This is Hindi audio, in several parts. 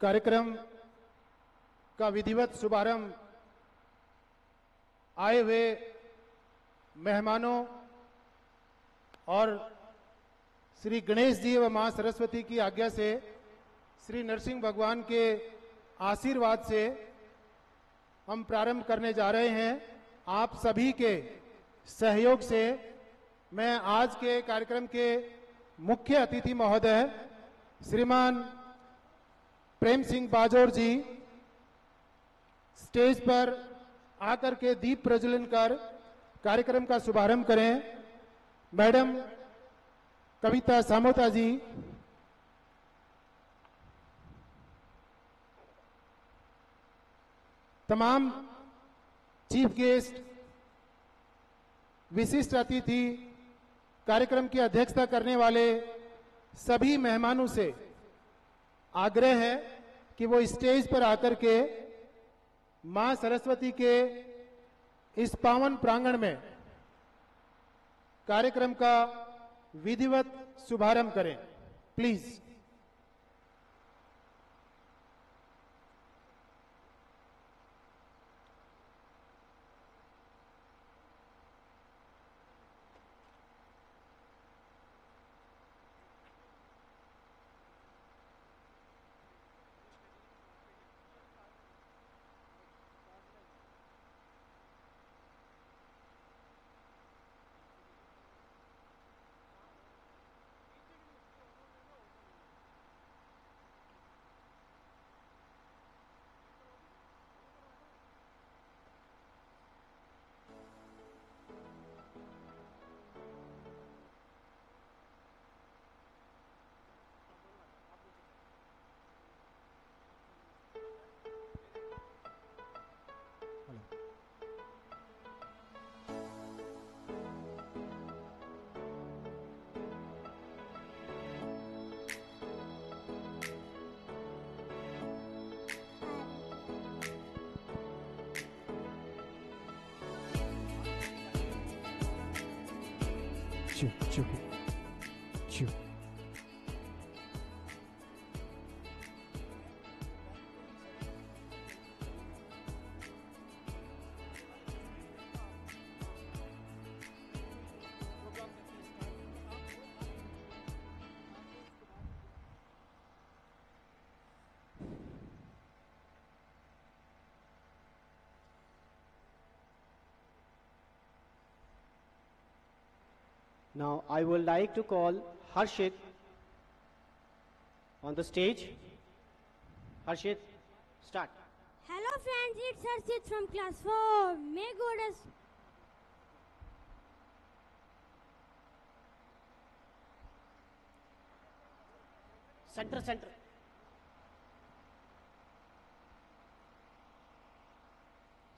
कार्यक्रम का विधिवत शुभारंभ आए हुए मेहमानों और श्री गणेश जी व मां सरस्वती की आज्ञा से श्री नरसिंह भगवान के आशीर्वाद से हम प्रारंभ करने जा रहे हैं। आप सभी के सहयोग से मैं आज के कार्यक्रम के मुख्य अतिथि महोदय श्रीमान प्रेम सिंह बाजोर जी स्टेज पर आकर के दीप प्रज्वलन कर कार्यक्रम का शुभारंभ करें। मैडम कविता सामोता जी, तमाम चीफ गेस्ट, विशिष्ट अतिथि, कार्यक्रम की अध्यक्षता करने वाले सभी मेहमानों से आग्रह है कि वो स्टेज पर आकर के मां सरस्वती के इस पावन प्रांगण में कार्यक्रम का विधिवत शुभारंभ करें। Please. Chew. Now I would like to call Harshit on the stage. Harshit, start. Hello friends, it's Harshit from class 4. May goddess Center.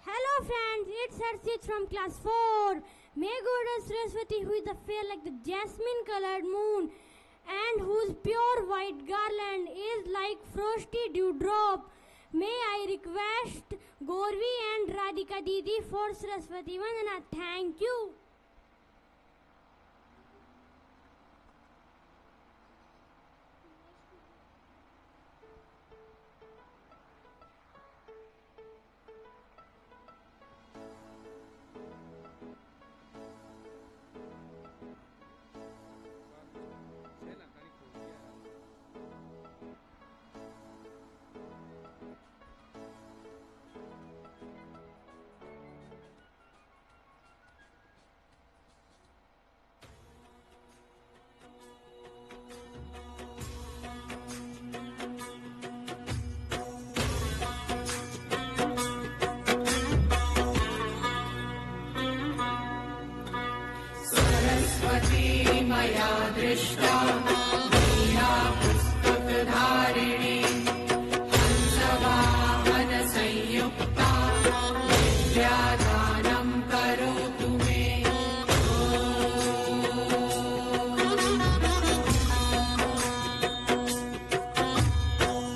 Hello friends, it's Harshit from class 4. May goddess Saraswati, who is the fair like the jasmine colored moon and whose pure white garland is like frosty dewdrop, may I request Gorvi and Radhika Didi for Saraswati Vandana. Thank you. मया दृष्टा वीणा पुस्तकधारिणी हंसवाहन संयुक्ता विद्यादानं करोतु मे।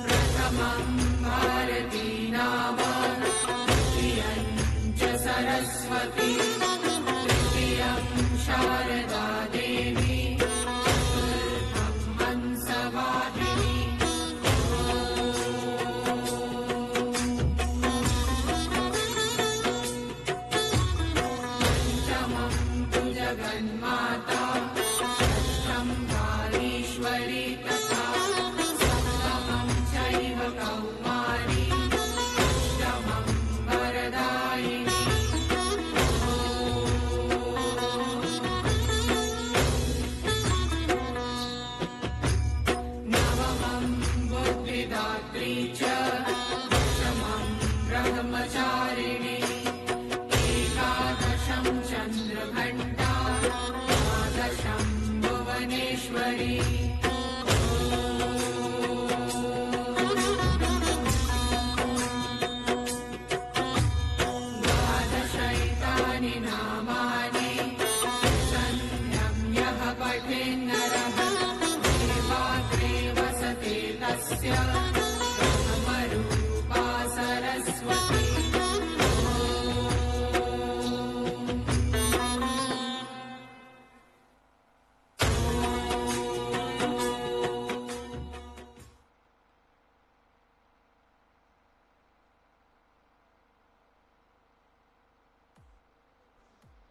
प्रथमं भारती नाम द्वितीयं च सरस्वती तृतीयं शारदा देवी चतुर्थं हंसवाहिनी। तस्य